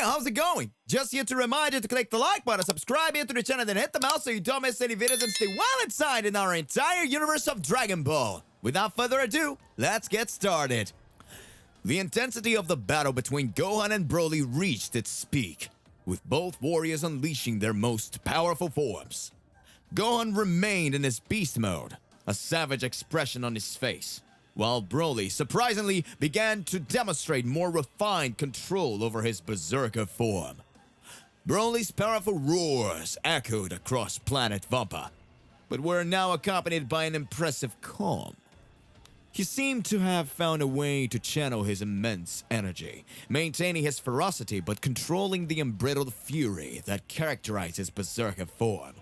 how's it going? Just here to remind you to click the like button, subscribe here to the channel, then hit the mouse so you don't miss any videos and stay well inside in our entire universe of Dragon Ball. Without further ado, let's get started. The intensity of the battle between Gohan and Broly reached its peak, with both warriors unleashing their most powerful forms. Gohan remained in his beast mode, a savage expression on his face, while Broly surprisingly began to demonstrate more refined control over his berserker form. Broly's powerful roars echoed across planet Vampa, but were now accompanied by an impressive calm. He seemed to have found a way to channel his immense energy, maintaining his ferocity but controlling the unbridled fury that characterized his berserker form.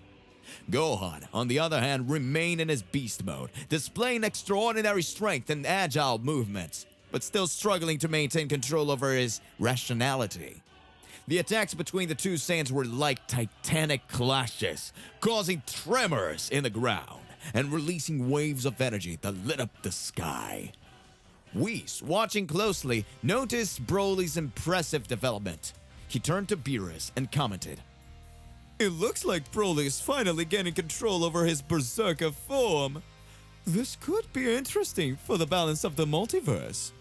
Gohan, on the other hand, remained in his beast mode, displaying extraordinary strength and agile movements, but still struggling to maintain control over his rationality. The attacks between the two Saiyans were like titanic clashes, causing tremors in the ground and releasing waves of energy that lit up the sky. Whis, watching closely, noticed Broly's impressive development. He turned to Beerus and commented, "It looks like Broly is finally getting control over his berserker form. This could be interesting for the balance of the multiverse."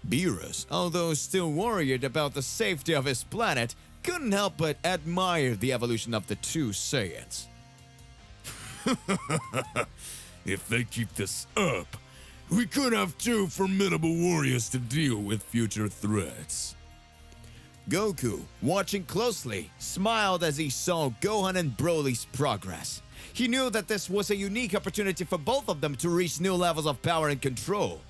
Beerus, although still worried about the safety of his planet, couldn't help but admire the evolution of the two Saiyans. If they keep this up, we could have two formidable warriors to deal with future threats. Goku, watching closely, smiled as he saw Gohan and Broly's progress. He knew that this was a unique opportunity for both of them to reach new levels of power and control.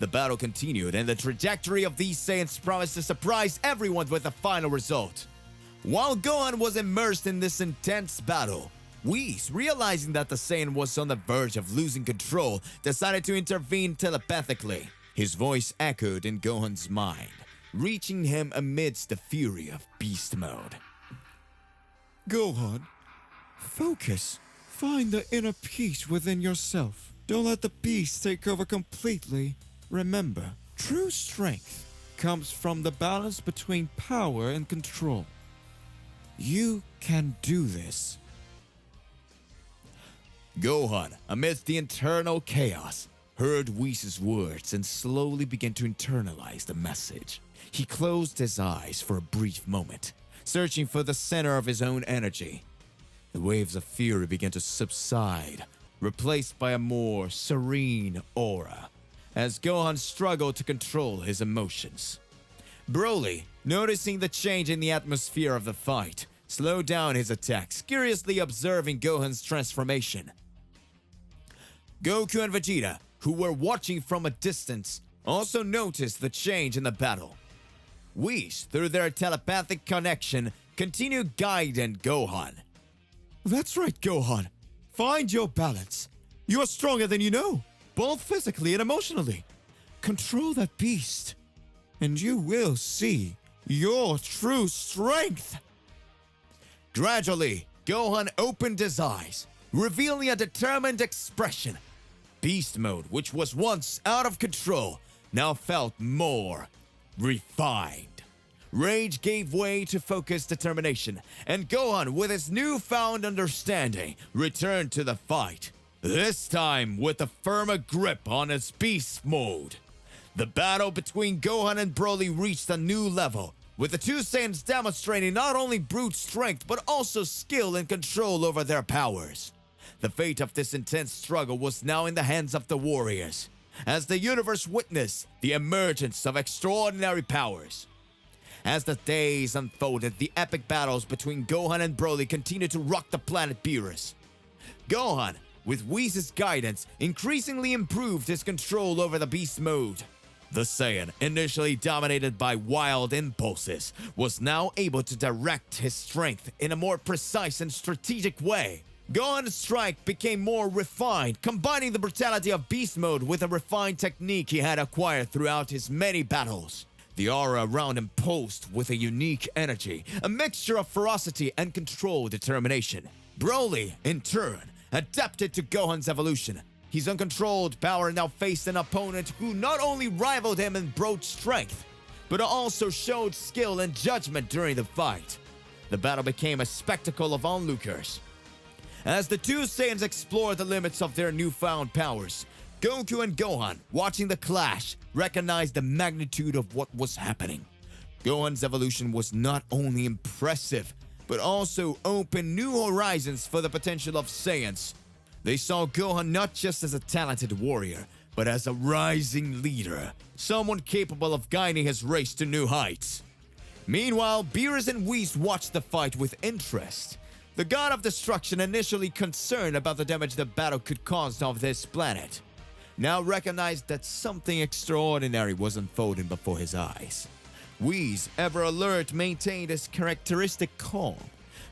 The battle continued, and the trajectory of these Saiyans promised to surprise everyone with the final result. While Gohan was immersed in this intense battle, Whis, realizing that the Saiyan was on the verge of losing control, decided to intervene telepathically. His voice echoed in Gohan's mind, reaching him amidst the fury of beast mode. "Gohan, focus. Find the inner peace within yourself. Don't let the beast take over completely. Remember, true strength comes from the balance between power and control. You can do this." Gohan, amidst the internal chaos, heard Whis' words and slowly began to internalize the message. He closed his eyes for a brief moment, searching for the center of his own energy. The waves of fury began to subside, replaced by a more serene aura, as Gohan struggled to control his emotions. Broly, noticing the change in the atmosphere of the fight, slowed down his attacks, curiously observing Gohan's transformation. Goku and Vegeta, who were watching from a distance, also noticed the change in the battle. Whis, through their telepathic connection, continued guiding Gohan. "That's right, Gohan. Find your balance. You are stronger than you know, both physically and emotionally. Control that beast, and you will see your true strength." Gradually, Gohan opened his eyes, revealing a determined expression. Beast mode, which was once out of control, now felt more refined. Rage gave way to focused determination, and Gohan, with his newfound understanding, returned to the fight, this time with a firmer grip on his beast mode. The battle between Gohan and Broly reached a new level, with the two Saiyans demonstrating not only brute strength but also skill and control over their powers. The fate of this intense struggle was now in the hands of the warriors, as the universe witnessed the emergence of extraordinary powers. As the days unfolded, the epic battles between Gohan and Broly continued to rock the planet Beerus. Gohan, with Whis' guidance, increasingly improved his control over the beast mode. The Saiyan, initially dominated by wild impulses, was now able to direct his strength in a more precise and strategic way. Gohan's strike became more refined, combining the brutality of beast mode with a refined technique he had acquired throughout his many battles. The aura around him pulsed with a unique energy, a mixture of ferocity and controlled determination. Broly, in turn, adapted to Gohan's evolution. His uncontrolled power now faced an opponent who not only rivaled him in brute strength, but also showed skill and judgment during the fight. The battle became a spectacle of onlookers. As the two Saiyans explored the limits of their newfound powers, Goku and Gohan, watching the clash, recognized the magnitude of what was happening. Gohan's evolution was not only impressive, but also opened new horizons for the potential of Saiyans. They saw Gohan not just as a talented warrior, but as a rising leader, someone capable of guiding his race to new heights. Meanwhile, Beerus and Whis watched the fight with interest. The god of destruction, initially concerned about the damage the battle could cause of this planet, now recognized that something extraordinary was unfolding before his eyes. Whis, ever alert, maintained his characteristic calm,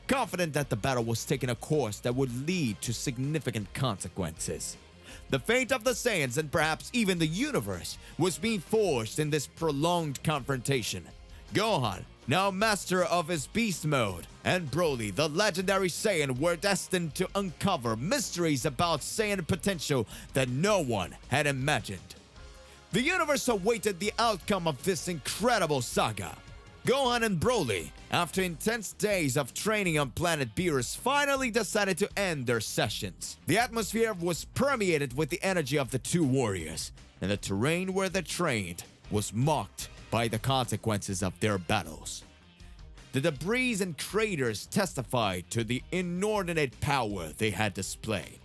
confident that the battle was taking a course that would lead to significant consequences. The fate of the Saiyans and perhaps even the universe was being forged in this prolonged confrontation. Gohan, now master of his beast mode, and Broly, the legendary Saiyan, were destined to uncover mysteries about Saiyan potential that no one had imagined. The universe awaited the outcome of this incredible saga. Gohan and Broly, after intense days of training on planet Beerus, finally decided to end their sessions. The atmosphere was permeated with the energy of the two warriors, and the terrain where they trained was marked by the consequences of their battles. The debris and craters testified to the inordinate power they had displayed.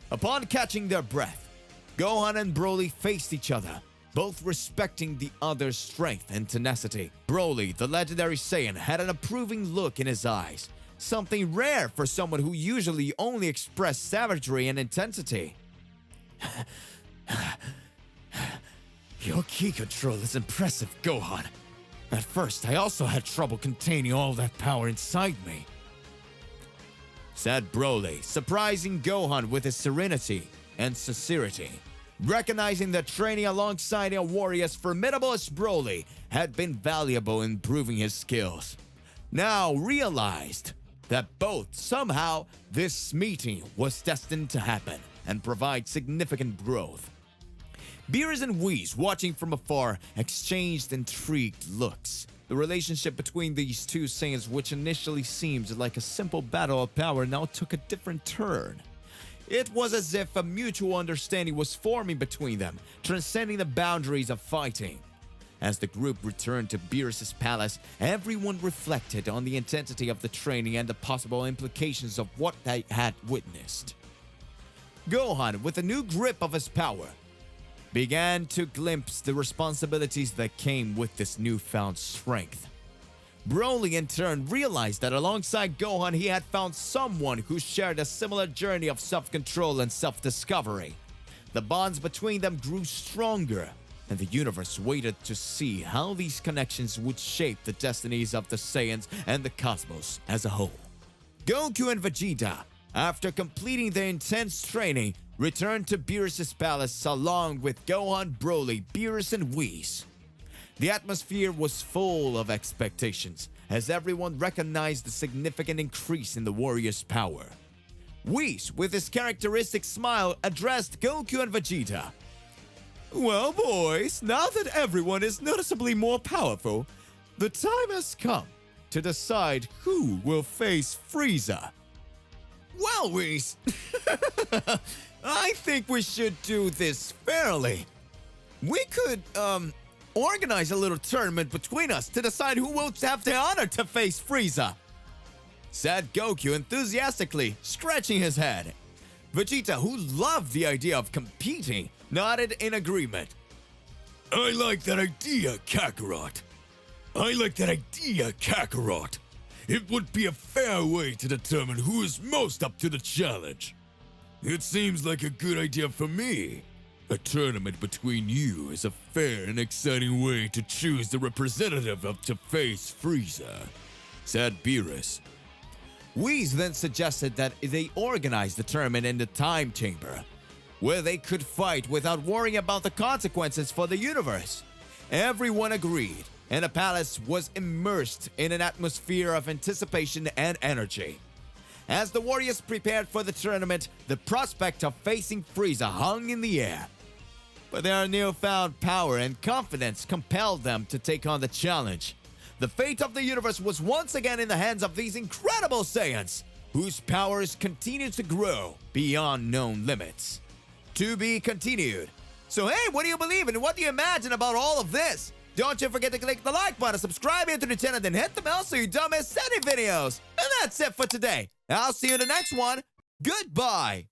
Upon catching their breath, Gohan and Broly faced each other, both respecting the other's strength and tenacity. Broly, the legendary Saiyan, had an approving look in his eyes, something rare for someone who usually only expressed savagery and intensity. Your ki control is impressive, Gohan. At first, I also had trouble containing all that power inside me, said Broly, surprising Gohan with his serenity and sincerity. Recognizing that training alongside a warrior as formidable as Broly had been valuable in improving his skills, now realized that both somehow this meeting was destined to happen and provide significant growth. Beerus and Whis, watching from afar, exchanged intrigued looks. The relationship between these two Saiyans, which initially seemed like a simple battle of power, now took a different turn. It was as if a mutual understanding was forming between them, transcending the boundaries of fighting. As the group returned to Beerus' palace, everyone reflected on the intensity of the training and the possible implications of what they had witnessed. Gohan, with a new grip of his power, began to glimpse the responsibilities that came with this newfound strength. Broly, in turn, realized that alongside Gohan, he had found someone who shared a similar journey of self-control and self-discovery. The bonds between them grew stronger, and the universe waited to see how these connections would shape the destinies of the Saiyans and the cosmos as a whole. Goku and Vegeta, after completing their intense training, returned to Beerus' palace along with Gohan, Broly, Beerus, and Whis. The atmosphere was full of expectations, as everyone recognized the significant increase in the warrior's power. Whis, with his characteristic smile, addressed Goku and Vegeta. Well, boys, now that everyone is noticeably more powerful, the time has come to decide who will face Frieza. Well, Whis, I think we should do this fairly. We could, organize a little tournament between us to decide who will have the honor to face Frieza, said Goku enthusiastically, scratching his head. Vegeta, who loved the idea of competing, nodded in agreement. I like that idea, Kakarot. It would be a fair way to determine who is most up to the challenge. It seems like a good idea for me. A tournament between you is a fair and exciting way to choose the representative of to face Frieza, said Beerus. Whis then suggested that they organize the tournament in the Time Chamber, where they could fight without worrying about the consequences for the universe. Everyone agreed, and the palace was immersed in an atmosphere of anticipation and energy. As the warriors prepared for the tournament, the prospect of facing Frieza hung in the air. but their newfound power and confidence compelled them to take on the challenge. The fate of the universe was once again in the hands of these incredible Saiyans, whose powers continued to grow beyond known limits. To be continued. So hey, what do you believe in? What do you imagine about all of this? Don't you forget to click the like button, subscribe here to the channel, then hit the bell so you don't miss any videos. And that's it for today. I'll see you in the next one. Goodbye.